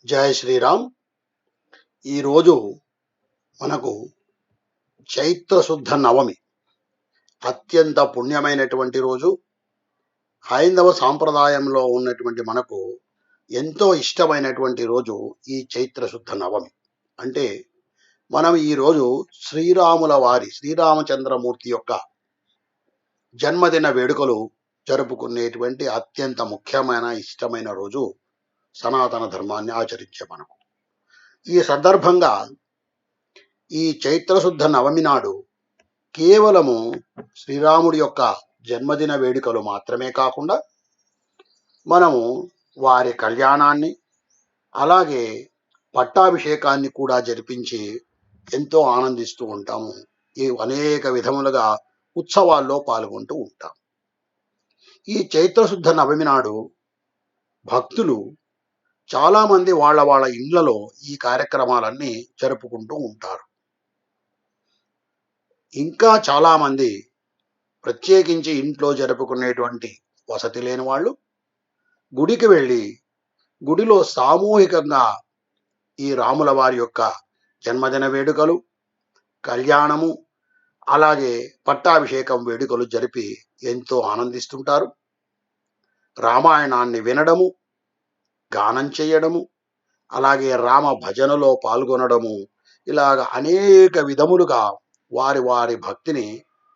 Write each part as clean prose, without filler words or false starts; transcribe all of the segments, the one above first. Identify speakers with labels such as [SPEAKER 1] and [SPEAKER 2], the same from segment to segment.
[SPEAKER 1] జై శ్రీరామ్. ఈరోజు మనకు చైత్ర శుద్ధ నవమి, అత్యంత పుణ్యమైనటువంటి రోజు. హైందవ సాంప్రదాయంలో ఉన్నటువంటి మనకు ఎంతో ఇష్టమైనటువంటి రోజు ఈ చైత్ర శుద్ధ నవమి. అంటే మనం ఈరోజు శ్రీరామచంద్రమూర్తి యొక్క జన్మదిన వేడుకలు జరుపుకునేటువంటి అత్యంత ముఖ్యమైన ఇష్టమైన రోజు. సనాతన ధర్మాన్ని ఆచరించే మనకు ఈ సందర్భంగా ఈ చైత్రశుద్ధ నవమి నాడు కేవలము శ్రీరాముడి యొక్క జన్మదిన వేడుకలు మాత్రమే కాకుండా మనము వారి కళ్యాణాన్ని, అలాగే పట్టాభిషేకాన్ని కూడా జరిపించి ఎంతో ఆనందిస్తూ ఉంటాము. ఈ అనేక విధములుగా ఉత్సవాల్లో పాల్గొంటూ ఉంటాం. ఈ చైత్రశుద్ధ నవమి నాడు భక్తులు చాలామంది వాళ్ళ ఇళ్లలో ఈ కార్యక్రమాలన్నీ జరుపుకుంటూ ఉంటారు. ఇంకా చాలామంది ప్రత్యేకించి ఇంట్లో జరుపుకునేటువంటి వసతి లేని వాళ్ళు గుడికి వెళ్ళి గుడిలో సామూహికంగా ఈ రాముల వారి యొక్క జన్మదిన వేడుకలు, కళ్యాణము, అలాగే పట్టాభిషేకం వేడుకలు జరిపి ఎంతో ఆనందిస్తుంటారు. రామాయణాన్ని వినడము, గానం చేయడము, అలాగే రామ భజనలో పాల్గొనడము, ఇలాగ అనేక విధములుగా వారి భక్తిని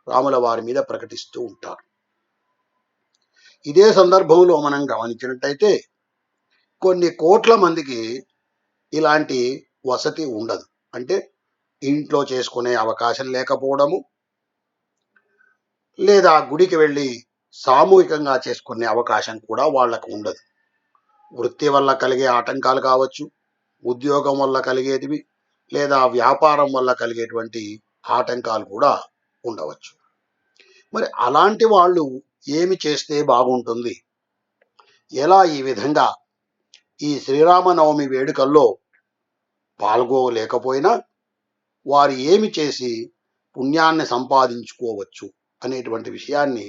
[SPEAKER 1] రాముల వారి మీద ప్రకటిస్తూ ఉంటారు. ఇదే సందర్భంలో మనం గమనించినట్టయితే కొన్ని కోట్ల మందికి ఇలాంటి వసతి ఉండదు. అంటే ఇంట్లో చేసుకునే అవకాశం లేకపోవడము, లేదా గుడికి వెళ్ళి సామూహికంగా చేసుకునే అవకాశం కూడా వాళ్లకు ఉండదు. వృత్తి వల్ల కలిగే ఆటంకాలు కావచ్చు, ఉద్యోగం వల్ల కలిగేటివి, లేదా వ్యాపారం వల్ల కలిగేటువంటి ఆటంకాలు కూడా ఉండవచ్చు. మరి అలాంటి వాళ్ళు ఏమి చేస్తే బాగుంటుంది? ఎలా ఈ విధంగా ఈ శ్రీరామనవమి వేడుకల్లో పాల్గొలేకపోయినా వారు ఏమి చేసి పుణ్యాన్ని సంపాదించుకోవచ్చు అనేటువంటి విషయాన్ని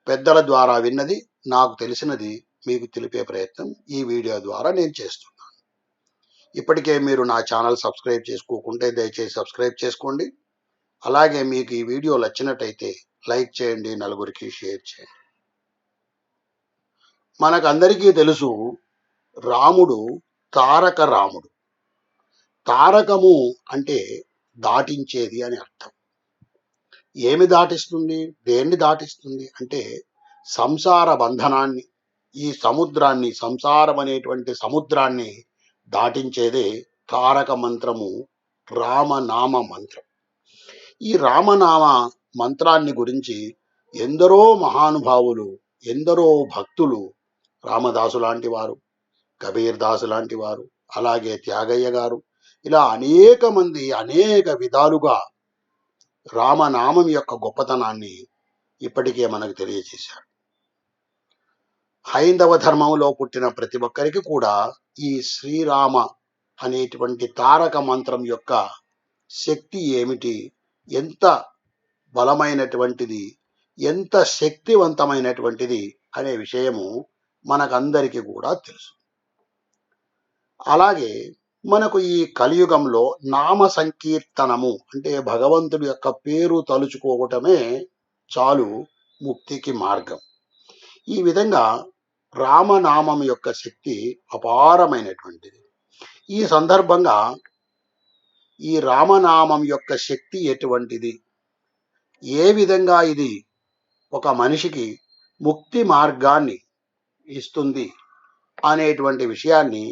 [SPEAKER 1] పెద్దల ద్వారా విన్నది, నాకు తెలిసినది మీకు తెలిపే ప్రయత్నం ఈ వీడియో ద్వారా నేను చేస్తున్నాను. ఇప్పటికే మీరు నా ఛానల్ సబ్స్క్రైబ్ చేసుకోకుంటే దయచేసి సబ్స్క్రైబ్ చేసుకోండి. అలాగే మీకు ఈ వీడియో నచ్చినట్టయితే లైక్ చేయండి, నలుగురికి షేర్ చేయండి. మనకందరికీ తెలుసు, రాముడు తారక రాముడు. తారకము అంటే దాటించేది అని అర్థం. ఏమి దాటిస్తుంది, దేన్ని దాటిస్తుంది అంటే సంసార బంధనాన్ని, ఈ సముద్రాన్ని, సంసారం అనేటువంటి సముద్రాన్ని దాటించేదే తారక మంత్రము, రామనామ మంత్రం. ఈ రామనామ మంత్రాన్ని గురించి ఎందరో మహానుభావులు, ఎందరో భక్తులు, రామదాసు లాంటి వారు, కబీర్ దాసు లాంటి వారు, అలాగే త్యాగయ్య గారు, ఇలా అనేక మంది అనేక విధాలుగా రామనామం యొక్క గొప్పతనాన్ని ఇప్పటికే మనకు తెలియజేశారు. హైందవ ధర్మంలో పుట్టిన ప్రతి ఒక్కరికి కూడా ఈ శ్రీరామ అనేటువంటి తారక మంత్రం యొక్క శక్తి ఏమిటి, ఎంత బలమైనటువంటిది, ఎంత శక్తివంతమైనటువంటిది అనే విషయము మనకందరికీ కూడా తెలుసు. అలాగే మనకు ఈ కలియుగంలో నామ సంకీర్తనము అంటే భగవంతుడి యొక్క పేరు తలుచుకోవటమే చాలు ముక్తికి మార్గం. ఈ విధంగా రామనామం యొక్క శక్తి అపారమైనటువంటిది. ఈ సందర్భంగా ఈ రామనామం యొక్క శక్తి ఎటువంటిది, ఏ విధంగా ఇది ఒక మనిషికి ముక్తి మార్గాన్ని ఇస్తుంది అనేటువంటి విషయాన్ని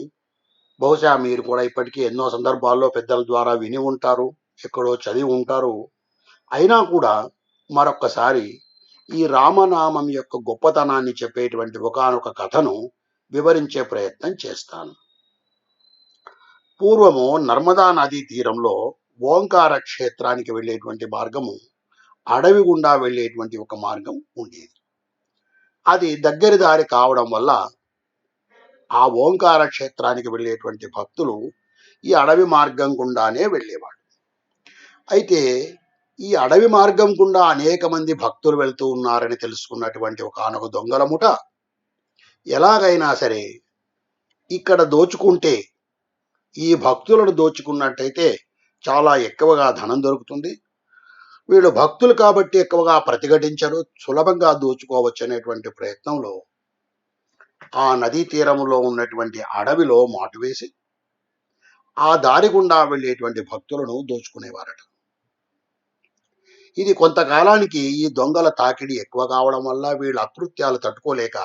[SPEAKER 1] బహుశా మీరు కూడా ఇప్పటికీ ఎన్నో సందర్భాల్లో పెద్దల ద్వారా విని ఉంటారు, ఎక్కడో చదివి ఉంటారు. అయినా కూడా మరొక్కసారి ఈ రామనామం యొక్క గొప్పతనాన్ని చెప్పేటువంటి ఒకానొక కథను వివరించే ప్రయత్నం చేస్తాను. పూర్వము నర్మదా నదీ తీరంలో ఓంకార క్షేత్రానికి వెళ్ళేటువంటి మార్గము, అడవి గుండా వెళ్ళేటువంటి ఒక మార్గం ఉండేది. అది దగ్గరి దారి కావడం వల్ల ఆ ఓంకార క్షేత్రానికి వెళ్ళేటువంటి భక్తులు ఈ అడవి మార్గం గుండానే వెళ్ళేవాడు. అయితే ఈ అడవి మార్గం గుండా అనేక మంది భక్తులు వెళ్తూ ఉన్నారని తెలుసుకున్నటువంటి ఒకానొక దొంగల ముఠ ఎలాగైనా సరే ఇక్కడ దోచుకుంటే ఈ భక్తులను దోచుకున్నట్టయితే చాలా ఎక్కువగా ధనం దొరుకుతుంది. వీళ్ళు భక్తులు కాబట్టి ఎక్కువగా ప్రతిఘటించరు, సులభంగా దోచుకోవచ్చు అనేటువంటి ప్రయత్నంలో ఆ నదీ తీరంలో ఉన్నటువంటి అడవిలో మాటు వేసి ఆ దారి గుండా వెళ్ళేటువంటి భక్తులను దోచుకునేవారట. ఇది కొంతకాలానికి ఈ దొంగల తాకిడి ఎక్కువ కావడం వల్ల వీళ్ళ అకృత్యాలు తట్టుకోలేక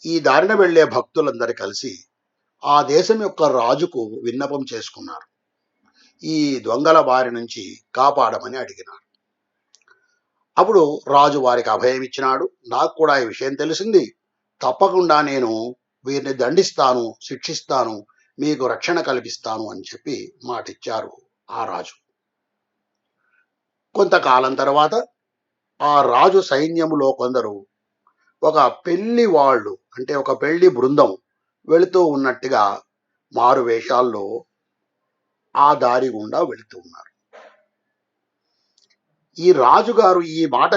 [SPEAKER 1] ఈ దారిన వెళ్లే భక్తులందరూ కలిసి ఆ దేశం యొక్క రాజుకు విన్నపం చేసుకున్నారు. ఈ దొంగల బారి నుంచి కాపాడమని అడిగినారు. అప్పుడు రాజు వారికి అభయం ఇచ్చినాడు. నాకు కూడా ఈ విషయం తెలిసింది, తప్పకుండా నేను వీరిని దండిస్తాను, శిక్షిస్తాను, మీకు రక్షణ కల్పిస్తాను అని చెప్పి మాటిచ్చారు ఆ రాజు. కొంతకాలం తర్వాత ఆ రాజు సైన్యములో కొందరు ఒక పెళ్లి వాళ్ళు, అంటే ఒక పెళ్లి బృందం వెళుతూ ఉన్నట్టుగా మారు వేషాల్లో ఆ దారి గుండా వెళుతూ ఉన్నారు. ఈ రాజుగారు ఈ మాట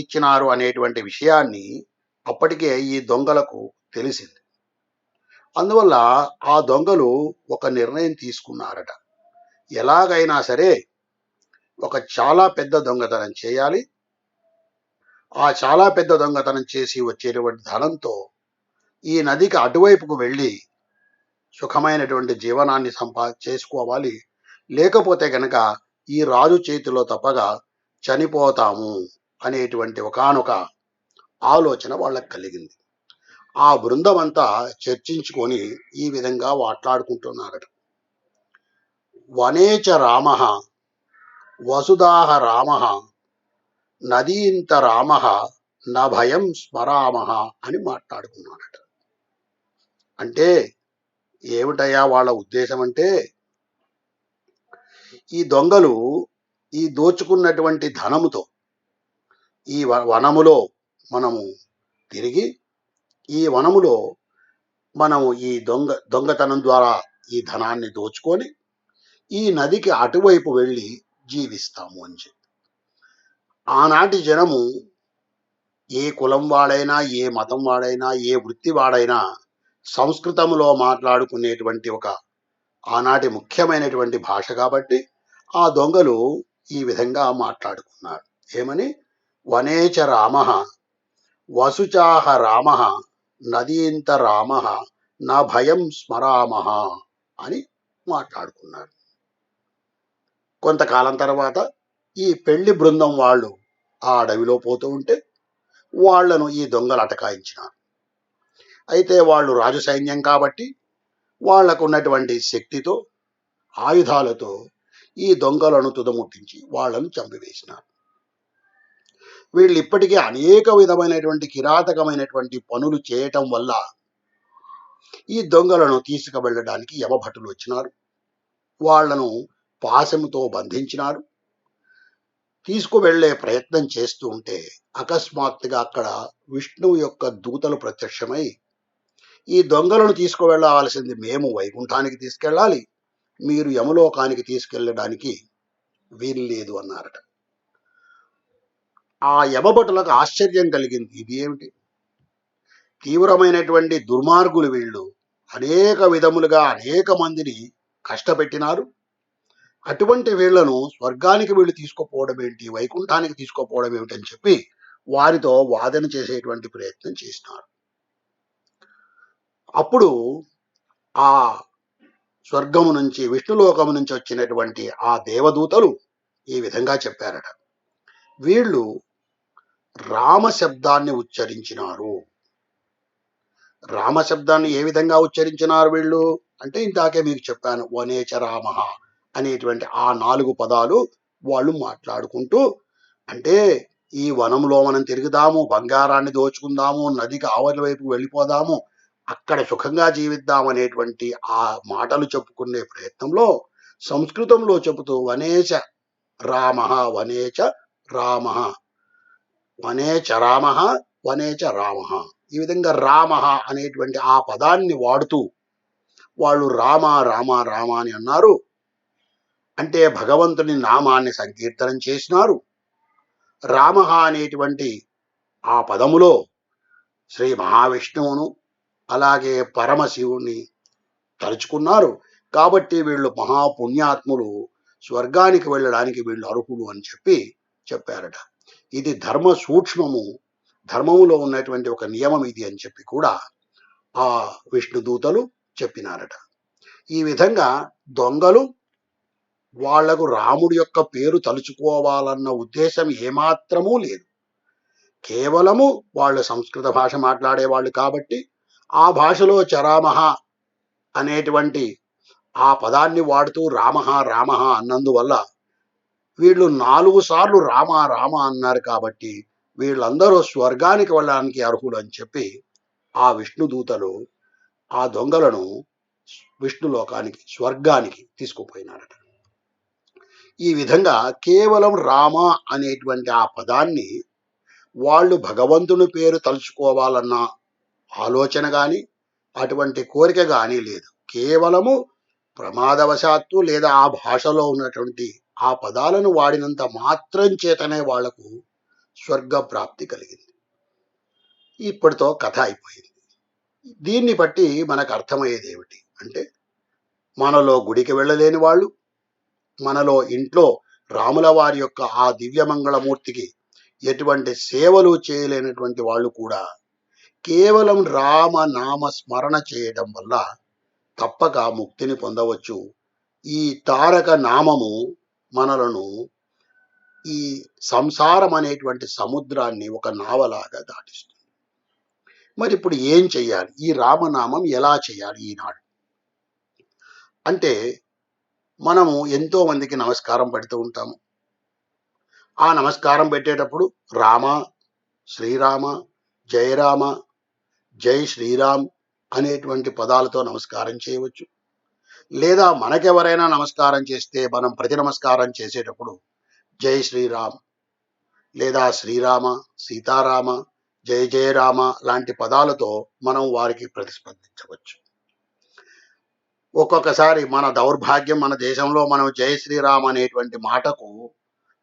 [SPEAKER 1] ఇచ్చినారు అనేటువంటి విషయాన్ని అప్పటికే ఈ దొంగలకు తెలిసింది. అందువల్ల ఆ దొంగలు ఒక నిర్ణయం తీసుకున్నారట. ఎలాగైనా సరే ఒక చాలా పెద్ద దొంగతనం చేయాలి. ఆ చాలా పెద్ద దొంగతనం చేసి వచ్చేటువంటి ధనంతో ఈ నదికి అటువైపుకు వెళ్ళి సుఖమైనటువంటి జీవనాన్ని చేసుకోవాలి. లేకపోతే గనక ఈ రాజు చేతిలో తప్పగా చనిపోతాము అనేటువంటి ఒకానొక ఆలోచన వాళ్ళకి కలిగింది. ఆ బృందం అంతా చర్చించుకొని ఈ విధంగా మాట్లాడుకుంటున్నారట. వనేచ రామ, వసుదాహ రామ, నదీంత రామ, న భయం స్మరామ అని మాట్లాడుకున్నారట. అంటే ఏమిటయ్యా వాళ్ళ ఉద్దేశం అంటే, ఈ దొంగలు ఈ దోచుకున్నటువంటి ధనముతో ఈ వనములో మనము తిరిగి ఈ వనములో మనము ఈ దొంగతనం ద్వారా ఈ ధనాన్ని దోచుకొని ఈ నదికి అటువైపు వెళ్ళి జీవిస్తాము అని చెప్పి. ఆనాటి జనము ఏ కులం వాడైనా, ఏ మతం వాడైనా, ఏ వృత్తి వాడైనా సంస్కృతంలో మాట్లాడుకునేటువంటి ఒక ఆనాటి ముఖ్యమైనటువంటి భాష కాబట్టి ఆ దొంగలు ఈ విధంగా మాట్లాడుకున్నారు. ఏమని? వనేచ రామ, వసుచాహ రామ, నదీంత రామ, నా భయం స్మరామ అని మాట్లాడుకున్నారు. కొంతకాలం తర్వాత ఈ పెళ్లి బృందం వాళ్ళు ఆ అడవిలో పోతూ ఉంటే వాళ్లను ఈ దొంగలు అటకాయించినారు. అయితే వాళ్ళు రాజు సైన్యం కాబట్టి వాళ్లకు ఉన్నటువంటి శక్తితో, ఆయుధాలతో ఈ దొంగలను తుదముట్టించి వాళ్లను చంపివేసినారు. వీళ్ళు ఇప్పటికే అనేక విధమైనటువంటి కిరాతకమైనటువంటి పనులు చేయటం వల్ల ఈ దొంగలను తీసుకువెళ్ళడానికి యమభటులు వచ్చినారు. వాళ్లను పాశముతో బంధించినారు. తీసుకువెళ్లే ప్రయత్నం చేస్తూ ఉంటే అకస్మాత్తుగా అక్కడ విష్ణువు యొక్క దూతలు ప్రత్యక్షమై, ఈ దొంగలను తీసుకువెళ్ళవలసింది మేము వైకుంఠానికి తీసుకెళ్ళాలి, మీరు యమలోకానికి తీసుకెళ్ళడానికి వీలు లేదు అన్నారట. ఆ యమభటులకు ఆశ్చర్యం కలిగింది. ఇది ఏమిటి? తీవ్రమైనటువంటి దుర్మార్గులు వీళ్ళు, అనేక విధములుగా అనేక మందిని కష్టపెట్టినారు. అటువంటి వీళ్లను స్వర్గానికి వీళ్ళు తీసుకుపోవడం ఏంటి, వైకుంఠానికి తీసుకుపోవడం ఏమిటని చెప్పి వారితో వాదన చేసేటువంటి ప్రయత్నం చేసినారు. అప్పుడు ఆ స్వర్గము నుంచి, విష్ణులోకము నుంచి వచ్చినటువంటి ఆ దేవదూతలు ఈ విధంగా చెప్పారట. వీళ్ళు రామశబ్దాన్ని ఉచ్చరించినారు. రామశబ్దాన్ని ఏ విధంగా ఉచ్చరించినారు వీళ్ళు అంటే, ఇందాకే మీకు చెప్పాను, వనేచ రామ అనేటువంటి ఆ 4 పదాలు వాళ్ళు మాట్లాడుకుంటూ, అంటే ఈ వనంలో మనం తిరుగుదాము, బంగారాన్ని దోచుకుందాము, నదికి ఆవలి వైపు వెళ్ళిపోదాము, అక్కడ సుఖంగా జీవిద్దాం అనేటువంటి ఆ మాటలు చెప్పుకునే ప్రయత్నంలో సంస్కృతంలో చెబుతూ వనేచ రామ, వనేచ రామ, వనేచ రామ, వనేచ రామ, ఈ విధంగా రామ అనేటువంటి ఆ పదాన్ని వాడుతూ వాళ్ళు రామ రామ రామ అని అన్నారు. అంటే భగవంతుని నామాన్ని సంకీర్తనం చేసినారు. రామ అనేటువంటి ఆ పదములో శ్రీ మహావిష్ణువును, అలాగే పరమశివుని, తలుచుకున్నారు కాబట్టి వీళ్ళు మహాపుణ్యాత్ములు, స్వర్గానికి వెళ్ళడానికి వీళ్ళు అర్హులు అని చెప్పారట. ఇది ధర్మ సూక్ష్మము, ధర్మములో ఉన్నటువంటి ఒక నియమం ఇది అని చెప్పి కూడా ఆ విష్ణుదూతలు చెప్పినారట. ఈ విధంగా దొంగలు వాళ్లకు రాముడి యొక్క పేరు తలుచుకోవాలన్న ఉద్దేశం ఏమాత్రమూ లేదు. కేవలము వాళ్ళు సంస్కృత భాష మాట్లాడేవాళ్ళు కాబట్టి ఆ భాషలో చరామహ అనేటువంటి ఆ పదాన్ని వాడుతూ రామః రామః అన్నందువల్ల వీళ్ళు 4 సార్లు రామ రామ అన్నారు కాబట్టి వీళ్ళందరూ స్వర్గానికి వెళ్ళడానికి అర్హులు అని చెప్పి ఆ విష్ణుదూతలు ఆ దొంగలను విష్ణులోకానికి, స్వర్గానికి తీసుకుపోయినారట. ఈ విధంగా కేవలం రామ అనేటువంటి ఆ పదాన్ని వాళ్ళు భగవంతుని పేరు తలుచుకోవాలన్న ఆలోచన కానీ అటువంటి కోరిక కానీ లేదు. కేవలము ప్రమాదవశాత్తు లేదా ఆ భాషలో ఉన్నటువంటి ఆ పదాలను వాడినంత మాత్రం చేతనే వాళ్లకు స్వర్గ ప్రాప్తి కలిగింది. ఇప్పటితో కథ అయిపోయింది. దీన్ని బట్టి మనకు అర్థమయ్యేది ఏమిటి అంటే, మనలో గుడికి వెళ్ళలేని వాళ్ళు, మనలో ఇంట్లో రాముల వారి యొక్క ఆ దివ్యమంగళమూర్తికి ఎటువంటి సేవలు చేయలేనటువంటి వాళ్ళు కూడా కేవలం రామ నామ స్మరణ చేయడం వల్ల తప్పక ముక్తిని పొందవచ్చు. ఈ తారక నామము మనలను ఈ సంసారం అనేటువంటి సముద్రాన్ని ఒక నావలాగా దాటిస్తుంది. మరి ఇప్పుడు ఏం చెయ్యాలి? ఈ రామనామం ఎలా చేయాలి ఈనాడు అంటే, మనము ఎంతో మందికి నమస్కారం పెడుతూ ఉంటాము. ఆ నమస్కారం పెట్టేటప్పుడు రామ, శ్రీరామ, జయరామ, జై శ్రీరామ్ అనేటువంటి పదాలతో నమస్కారం చేయవచ్చు. లేదా మనకెవరైనా నమస్కారం చేస్తే మనం ప్రతి నమస్కారం చేసేటప్పుడు జై శ్రీరామ్ లేదా శ్రీరామ, సీతారామ, జయ జయరామ లాంటి పదాలతో మనం వారికి ప్రతిస్పందించవచ్చు. ఒక్కొక్కసారి మన దౌర్భాగ్యం, మన దేశంలో మనం జై శ్రీరామ్ అనేటువంటి మాటకు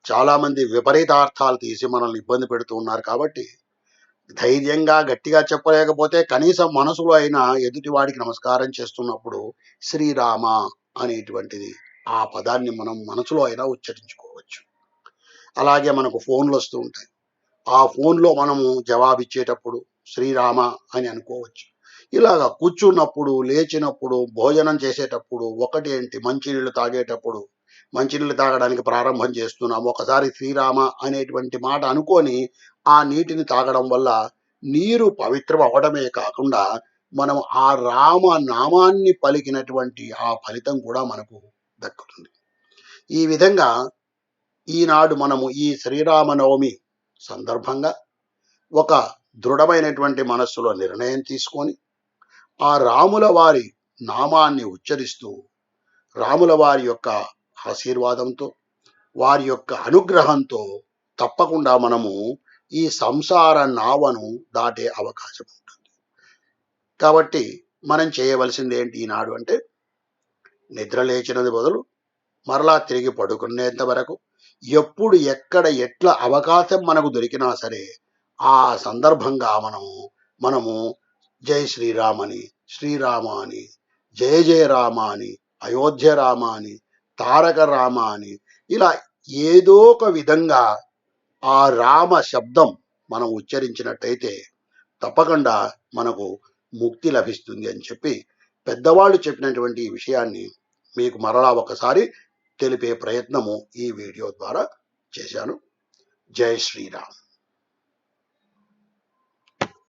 [SPEAKER 1] చాలామంది విపరీతార్థాలు తీసి మనల్ని ఇబ్బంది పెడుతూ ఉన్నారు. కాబట్టి ధైర్యంగా గట్టిగా చెప్పలేకపోతే కనీసం మనసులో అయినా ఎదుటివాడికి నమస్కారం చేస్తున్నప్పుడు శ్రీరామ అనేటువంటిది ఆ పదాన్ని మనం మనసులో అయినా ఉచ్చరించుకోవచ్చు. అలాగే మనకు ఫోన్లు వస్తూ ఉంటాయి. ఆ ఫోన్లో మనము జవాబిచ్చేటప్పుడు శ్రీరామ అని అనుకోవచ్చు. ఇలాగా కూర్చున్నప్పుడు, లేచినప్పుడు, భోజనం చేసేటప్పుడు, ఒకటి ఏంటి మంచినీళ్ళు తాగేటప్పుడు, మంచినీళ్ళు తాగడానికి ప్రారంభం చేస్తున్నాం, ఒకసారి శ్రీరామ అనేటువంటి మాట అనుకొని ఆ నీటిని తాగడం వల్ల నీరు పవిత్రం అవడమే కాకుండా మనం ఆ రామ నామాన్ని పలికినటువంటి ఆ ఫలితం కూడా మనకు దక్కుతుంది. ఈ విధంగా ఈనాడు మనము ఈ శ్రీరామనవమి సందర్భంగా ఒక దృఢమైనటువంటి మనస్సులో నిర్ణయం తీసుకొని ఆ రాముల వారి నామాన్ని ఉచ్చరిస్తూ రాముల వారి యొక్క ఆశీర్వాదంతో, వారి యొక్క అనుగ్రహంతో తప్పకుండా మనము ఈ సంసార నావను దాటే అవకాశం ఉంటుంది. కాబట్టి మనం చేయవలసింది ఏంటి ఈనాడు అంటే, నిద్ర లేచినది మొదలు మరలా తిరిగి పడుకునేంత వరకు ఎప్పుడు ఎక్కడ ఎట్లా అవకాశం మనకు దొరికినా సరే ఆ సందర్భంగా మనము జై శ్రీరామ్ అని, శ్రీరామ అని, జయ జయ రామ అని, అయోధ్య రామ అని, తారక రామ అని ఇలా ఏదో ఒక విధంగా ఆ రామ శబ్దం మనం ఉచ్చరించినట్టయితే తప్పకుండా మనకు ముక్తి లభిస్తుంది అని చెప్పి పెద్దవాళ్ళు చెప్పినటువంటి ఈ విషయాన్ని మీకు మరలా ఒకసారి తెలిపే ప్రయత్నము ఈ వీడియో ద్వారా చేశాను. జై శ్రీరామ్.